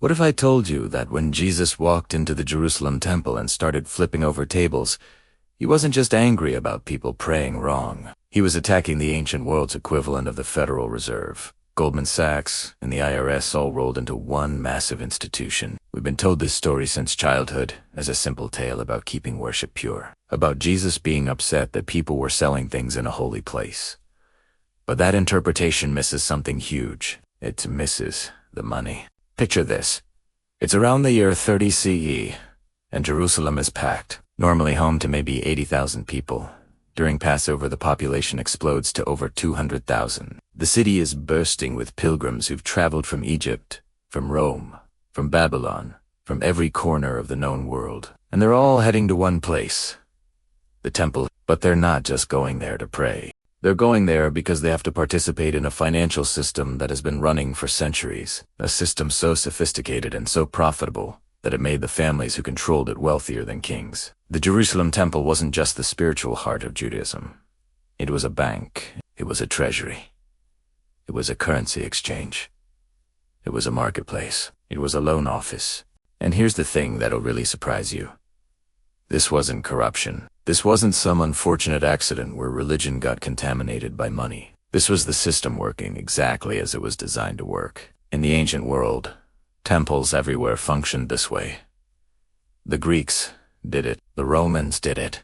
What if I told you that when Jesus walked into the Jerusalem temple and started flipping over tables, he wasn't just angry about people praying wrong. He was attacking the ancient world's equivalent of the Federal Reserve. Goldman Sachs and the IRS all rolled into one massive institution. We've been told this story since childhood as a simple tale about keeping worship pure, about Jesus being upset that people were selling things in a holy place. But that interpretation misses something huge. It misses the money. Picture this. It's around the year 30 CE, and Jerusalem is packed, normally home to maybe 80,000 people. During Passover, the population explodes to over 200,000. The city is bursting with pilgrims who've traveled from Egypt, from Rome, from Babylon, from every corner of the known world. And they're all heading to one place, the temple. But they're not just going there to pray. They're going there because they have to participate in a financial system that has been running for centuries, a system so sophisticated and so profitable that it made the families who controlled it wealthier than kings. The Jerusalem temple wasn't just the spiritual heart of Judaism. It was a bank. It was a treasury. It was a currency exchange. It was a marketplace. It was a loan office. And here's the thing that'll really surprise you. This wasn't corruption. This wasn't some unfortunate accident where religion got contaminated by money. This was the system working exactly as it was designed to work. In the ancient world, temples everywhere functioned this way. The Greeks did it. The Romans did it.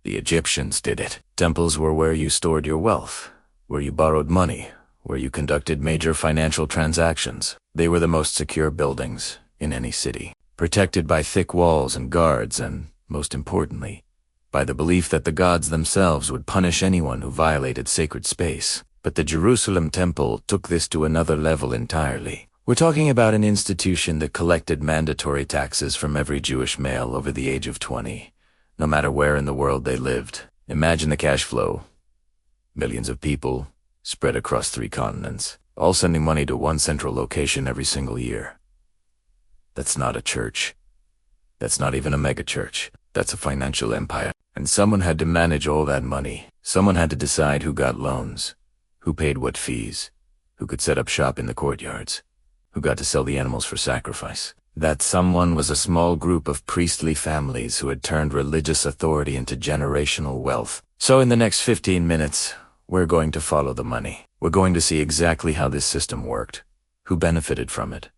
The Egyptians did it. Temples were where you stored your wealth, where you borrowed money, where you conducted major financial transactions. They were the most secure buildings in any city, protected by thick walls and guards and, most importantly, by the belief that the gods themselves would punish anyone who violated sacred space. But the Jerusalem temple took this to another level entirely. We're talking about an institution that collected mandatory taxes from every Jewish male over the age of 20, no matter where in the world they lived. Imagine the cash flow. Millions of people spread across 3 continents, all sending money to one central location every single year. That's not a church. That's not even a megachurch. That's a financial empire. And someone had to manage all that money. Someone had to decide who got loans, who paid what fees, who could set up shop in the courtyards, who got to sell the animals for sacrifice. That someone was a small group of priestly families who had turned religious authority into generational wealth. So in the next 15 minutes, we're going to follow the money. We're going to see exactly how this system worked, who benefited from it,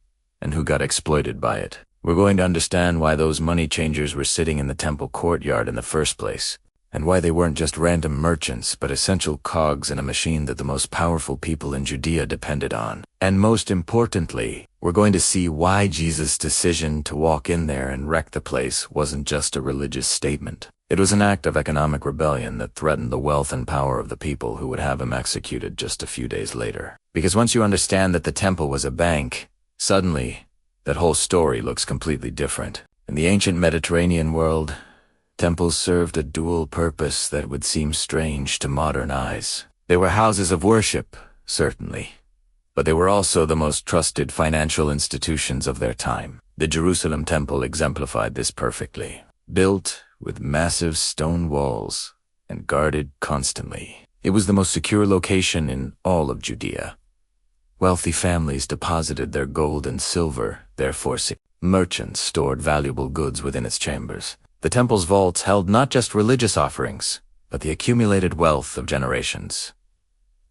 and who got exploited by it. We're going to understand why those money changers were sitting in the temple courtyard in the first place, and why they weren't just random merchants, but essential cogs in a machine that the most powerful people in Judea depended on. And most importantly, we're going to see why Jesus' decision to walk in there and wreck the place wasn't just a religious statement. It was an act of economic rebellion that threatened the wealth and power of the people who would have him executed just a few days later. Because once you understand that the temple was a bank, suddenly, that whole story looks completely different. In the ancient Mediterranean world, temples served a dual purpose that would seem strange to modern eyes. They were houses of worship, certainly, but they were also the most trusted financial institutions of their time. The Jerusalem temple exemplified this perfectly. Built with massive stone walls and guarded constantly, it was the most secure location in all of Judea. Wealthy families deposited their gold and silver, therefore merchants stored valuable goods within its chambers. The temple's vaults held not just religious offerings, but the accumulated wealth of generations.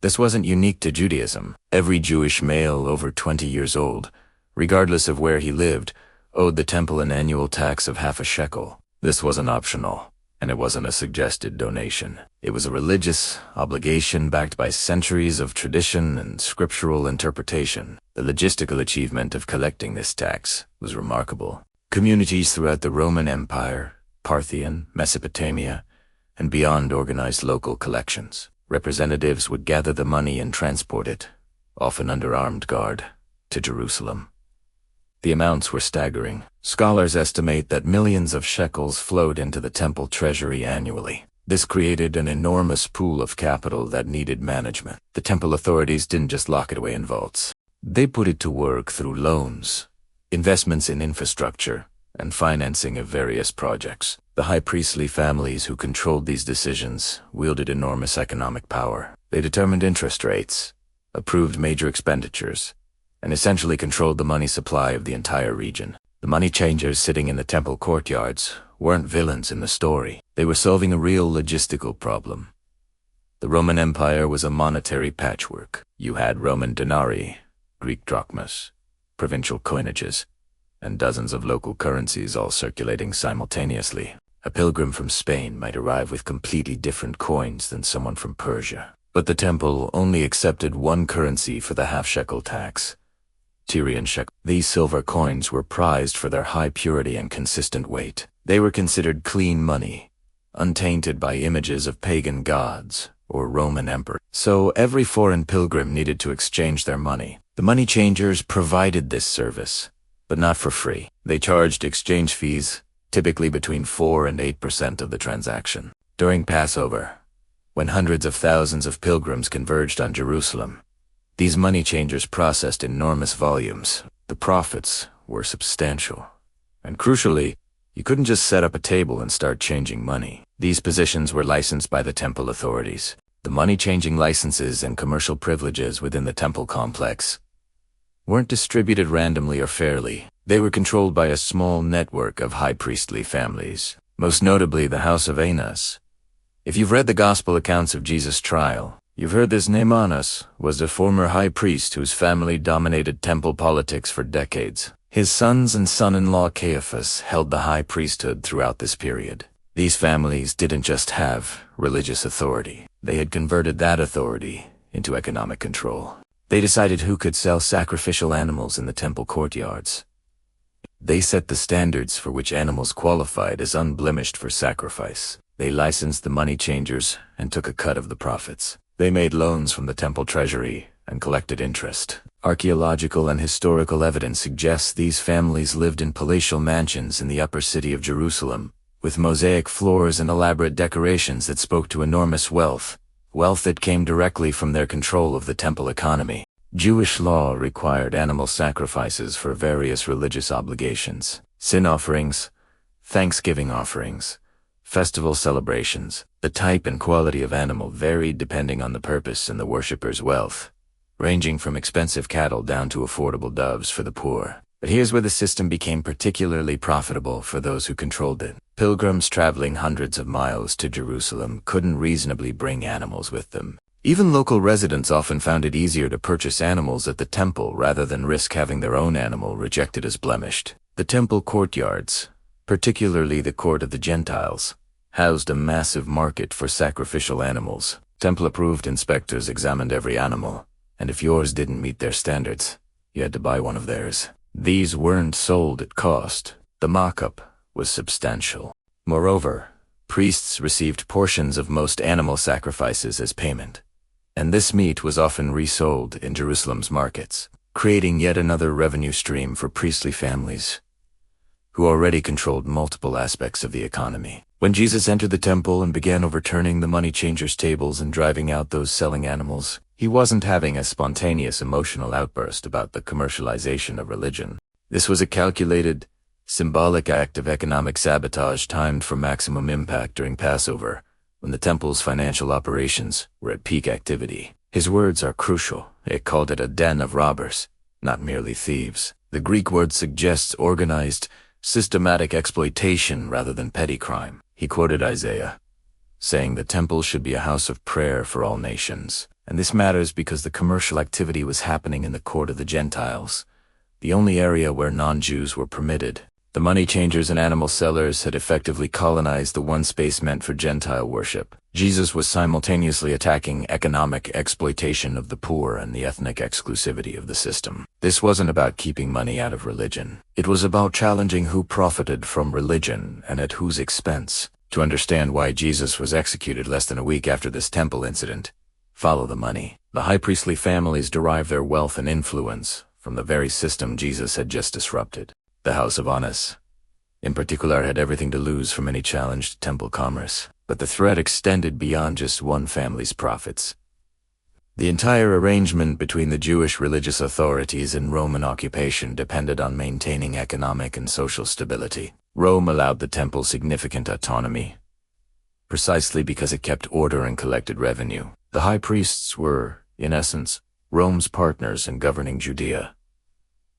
This wasn't unique to Judaism. Every Jewish male over 20 years old, regardless of where he lived, owed the temple an annual tax of half a shekel. This wasn't optional, and it wasn't a suggested donation. It was a religious obligation backed by centuries of tradition and scriptural interpretation. The logistical achievement of collecting this tax was remarkable. Communities throughout the Roman Empire, Parthian, Mesopotamia, and beyond organized local collections. Representatives would gather the money and transport it, often under armed guard, to Jerusalem. The amounts were staggering. Scholars estimate that millions of shekels flowed into the temple treasury annually. This created an enormous pool of capital that needed management. The temple authorities didn't just lock it away in vaults. They put it to work through loans, investments in infrastructure, and financing of various projects. The high priestly families who controlled these decisions wielded enormous economic power. They determined interest rates, approved major expenditures, and essentially controlled the money supply of the entire region. The money changers sitting in the temple courtyards weren't villains in the story. They were solving a real logistical problem. The Roman Empire was a monetary patchwork. You had Roman denarii, Greek drachmas, provincial coinages, and dozens of local currencies all circulating simultaneously. A pilgrim from Spain might arrive with completely different coins than someone from Persia. But the temple only accepted one currency for the half-shekel tax, Tyrian shekel. These silver coins were prized for their high purity and consistent weight. They were considered clean money, untainted by images of pagan gods or Roman emperor. So every foreign pilgrim needed to exchange their money. The money changers provided this service, but not for free. They charged exchange fees, typically between 4 and 8% of the transaction. During Passover, when hundreds of thousands of pilgrims converged on Jerusalem, these money changers processed enormous volumes. The profits were substantial. And crucially, you couldn't just set up a table and start changing money. These positions were licensed by the temple authorities. The money-changing licenses and commercial privileges within the temple complex weren't distributed randomly or fairly. They were controlled by a small network of high priestly families, most notably the House of Annas. If you've read the gospel accounts of Jesus' trial, you've heard this name. Annas was a former high priest whose family dominated temple politics for decades. His sons and son-in-law Caiaphas held the high priesthood throughout this period. These families didn't just have religious authority. They had converted that authority into economic control. They decided who could sell sacrificial animals in the temple courtyards. They set the standards for which animals qualified as unblemished for sacrifice. They licensed the money changers and took a cut of the profits. They made loans from the temple treasury and collected interest. Archaeological and historical evidence suggests these families lived in palatial mansions in the upper city of Jerusalem, with mosaic floors and elaborate decorations that spoke to enormous wealth that came directly from their control of the temple economy. Jewish law required animal sacrifices for various religious obligations, sin offerings, thanksgiving offerings, festival celebrations. The type and quality of animal varied depending on the purpose and the worshipper's wealth, ranging from expensive cattle down to affordable doves for the poor. But here's where the system became particularly profitable for those who controlled it. Pilgrims traveling hundreds of miles to Jerusalem couldn't reasonably bring animals with them. Even local residents often found it easier to purchase animals at the temple rather than risk having their own animal rejected as blemished. The temple courtyards, particularly the court of the Gentiles, housed a massive market for sacrificial animals. Temple-approved inspectors examined every animal, and if yours didn't meet their standards, you had to buy one of theirs. These weren't sold at cost. The markup was substantial. Moreover, priests received portions of most animal sacrifices as payment, and this meat was often resold in Jerusalem's markets, creating yet another revenue stream for priestly families who already controlled multiple aspects of the economy. When Jesus entered the temple and began overturning the money changers' tables and driving out those selling animals, he wasn't having a spontaneous emotional outburst about the commercialization of religion. This was a calculated, symbolic act of economic sabotage timed for maximum impact during Passover, when the temple's financial operations were at peak activity. His words are crucial. He called it a den of robbers, not merely thieves. The Greek word suggests organized, systematic exploitation rather than petty crime. He quoted Isaiah, saying the temple should be a house of prayer for all nations. And this matters because the commercial activity was happening in the court of the Gentiles, the only area where non-Jews were permitted. The money changers and animal sellers had effectively colonized the one space meant for Gentile worship. Jesus was simultaneously attacking economic exploitation of the poor and the ethnic exclusivity of the system. This wasn't about keeping money out of religion. It was about challenging who profited from religion and at whose expense. To understand why Jesus was executed less than a week after this temple incident, follow the money. The high priestly families derived their wealth and influence from the very system Jesus had just disrupted. The House of Annas, in particular, had everything to lose from any challenged temple commerce. But the threat extended beyond just one family's profits. The entire arrangement between the Jewish religious authorities and Roman occupation depended on maintaining economic and social stability. Rome allowed the temple significant autonomy, precisely because it kept order and collected revenue. The high priests were, in essence, Rome's partners in governing Judea,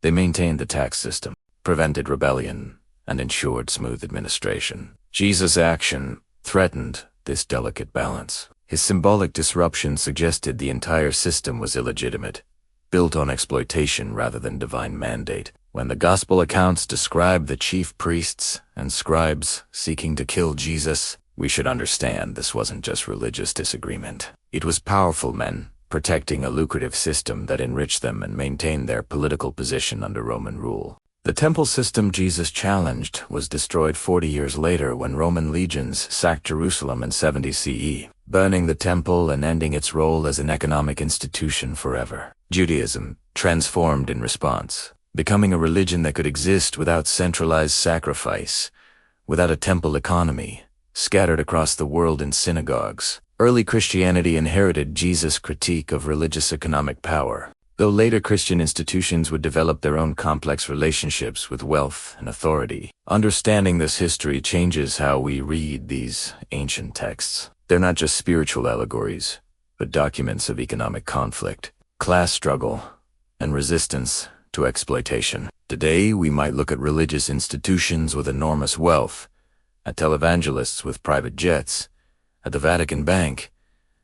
They maintained the tax system, prevented rebellion, and ensured smooth administration. Jesus' action threatened this delicate balance. His symbolic disruption suggested the entire system was illegitimate, built on exploitation rather than divine mandate. When the gospel accounts describe the chief priests and scribes seeking to kill Jesus, we should understand this wasn't just religious disagreement. It was powerful men protecting a lucrative system that enriched them and maintained their political position under Roman rule. The temple system Jesus challenged was destroyed 40 years later when Roman legions sacked Jerusalem in 70 CE, burning the temple and ending its role as an economic institution forever. Judaism transformed in response, becoming a religion that could exist without centralized sacrifice, without a temple economy, scattered across the world in synagogues. Early Christianity inherited Jesus' critique of religious economic power, though later Christian institutions would develop their own complex relationships with wealth and authority. Understanding this history changes how we read these ancient texts. They're not just spiritual allegories, but documents of economic conflict, class struggle, and resistance to exploitation. Today, we might look at religious institutions with enormous wealth, at televangelists with private jets, at the Vatican Bank,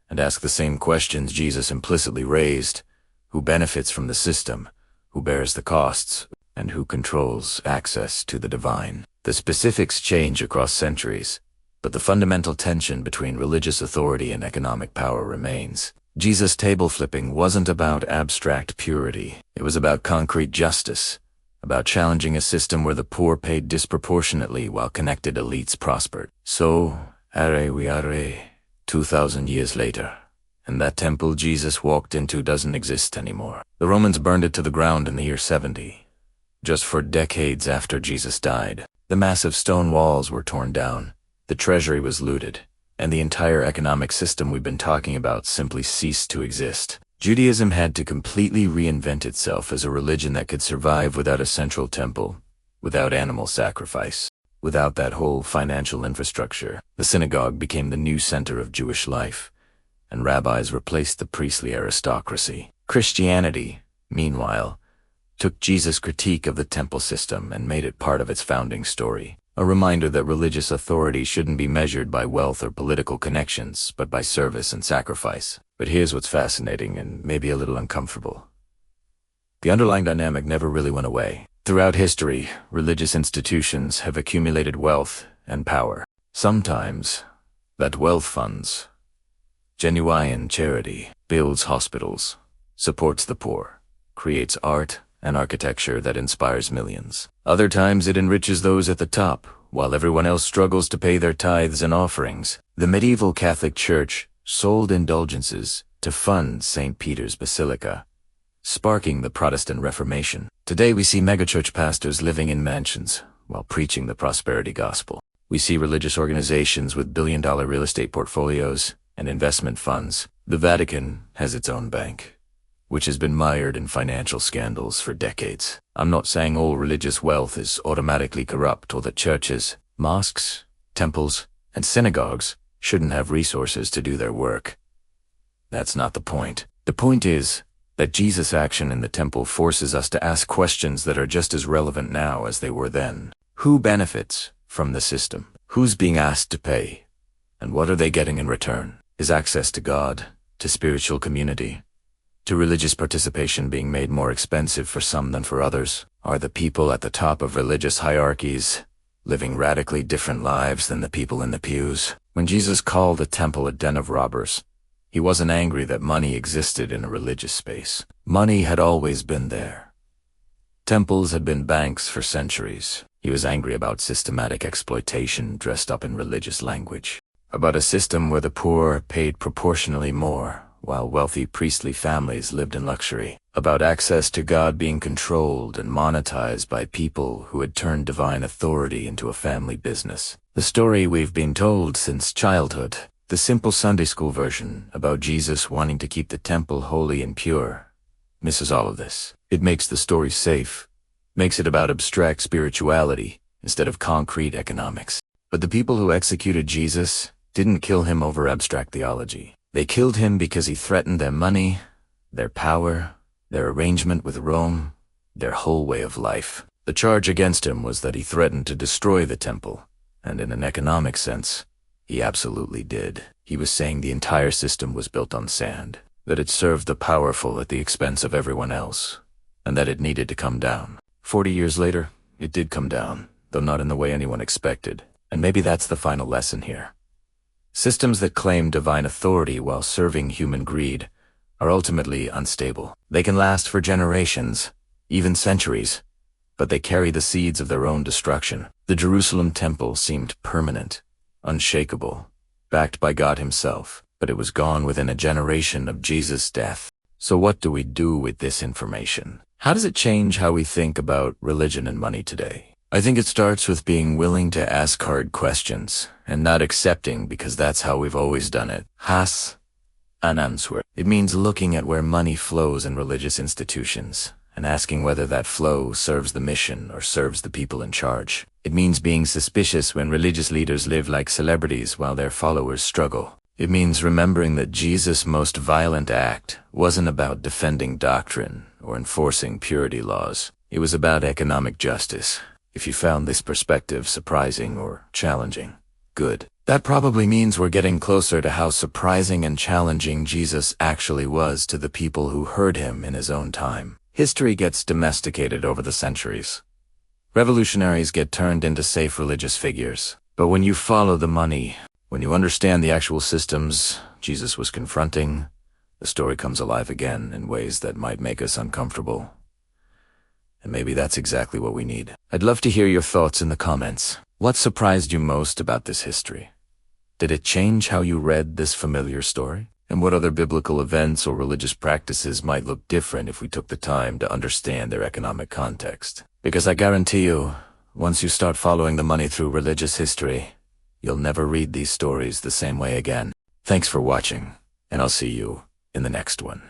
and ask the same questions Jesus implicitly raised: who benefits from the system, who bears the costs, and who controls access to the divine. The specifics change across centuries, but the fundamental tension between religious authority and economic power remains. Jesus' table flipping wasn't about abstract purity. It was about concrete justice, about challenging a system where the poor paid disproportionately while connected elites prospered. So, are we are, 2,000 years later, and that temple Jesus walked into doesn't exist anymore. The Romans burned it to the ground in the year 70, just for decades after Jesus died. The massive stone walls were torn down, the treasury was looted, and the entire economic system we've been talking about simply ceased to exist. Judaism had to completely reinvent itself as a religion that could survive without a central temple, without animal sacrifice, without that whole financial infrastructure. The synagogue became the new center of Jewish life, and rabbis replaced the priestly aristocracy. Christianity, meanwhile, took Jesus' critique of the temple system and made it part of its founding story. A reminder that religious authority shouldn't be measured by wealth or political connections, but by service and sacrifice. But here's what's fascinating and maybe a little uncomfortable. The underlying dynamic never really went away. Throughout history, religious institutions have accumulated wealth and power. Sometimes, that wealth funds genuine charity, builds hospitals, supports the poor, creates art and architecture that inspires millions. Other times it enriches those at the top, while everyone else struggles to pay their tithes and offerings. The medieval Catholic Church sold indulgences to fund St. Peter's Basilica, sparking the Protestant Reformation. Today we see megachurch pastors living in mansions while preaching the prosperity gospel. We see religious organizations with billion-dollar real estate portfolios and investment funds. The Vatican has its own bank, which has been mired in financial scandals for decades. I'm not saying all religious wealth is automatically corrupt or that churches, mosques, temples, and synagogues shouldn't have resources to do their work. That's not the point. The point is that Jesus' action in the temple forces us to ask questions that are just as relevant now as they were then. Who benefits from the system? Who's being asked to pay? And what are they getting in return? Is access to God, to spiritual community, to religious participation being made more expensive for some than for others? Are the people at the top of religious hierarchies living radically different lives than the people in the pews? When Jesus called the temple a den of robbers, he wasn't angry that money existed in a religious space. Money had always been there. Temples had been banks for centuries. He was angry about systematic exploitation dressed up in religious language, about a system where the poor paid proportionally more, while wealthy priestly families lived in luxury, about access to God being controlled and monetized by people who had turned divine authority into a family business. The story we've been told since childhood, the simple Sunday school version about Jesus wanting to keep the temple holy and pure, misses all of this. It makes the story safe, makes it about abstract spirituality instead of concrete economics. But the people who executed Jesus didn't kill him over abstract theology. They killed him because he threatened their money, their power, their arrangement with Rome, their whole way of life. The charge against him was that he threatened to destroy the temple, and in an economic sense, he absolutely did. He was saying the entire system was built on sand, that it served the powerful at the expense of everyone else, and that it needed to come down. 40 years later, it did come down, though not in the way anyone expected. And maybe that's the final lesson here. Systems that claim divine authority while serving human greed are ultimately unstable. They can last for generations, even centuries, but they carry the seeds of their own destruction. The Jerusalem temple seemed permanent, unshakable, backed by God himself, but it was gone within a generation of Jesus' death. So what do we do with this information? How does it change how we think about religion and money today? I think it starts with being willing to ask hard questions and not accepting because that's how we've always done it. Has an answer. It means looking at where money flows in religious institutions and asking whether that flow serves the mission or serves the people in charge. It means being suspicious when religious leaders live like celebrities while their followers struggle. It means remembering that Jesus' most violent act wasn't about defending doctrine or enforcing purity laws. It was about economic justice. If you found this perspective surprising or challenging, good. That probably means we're getting closer to how surprising and challenging Jesus actually was to the people who heard him in his own time. History gets domesticated over the centuries. Revolutionaries get turned into safe religious figures. But when you follow the money, when you understand the actual systems Jesus was confronting, the story comes alive again in ways that might make us uncomfortable. And maybe that's exactly what we need. I'd love to hear your thoughts in the comments. What surprised you most about this history? Did it change how you read this familiar story? And what other biblical events or religious practices might look different if we took the time to understand their economic context? Because I guarantee you, once you start following the money through religious history, you'll never read these stories the same way again. Thanks for watching, and I'll see you in the next one.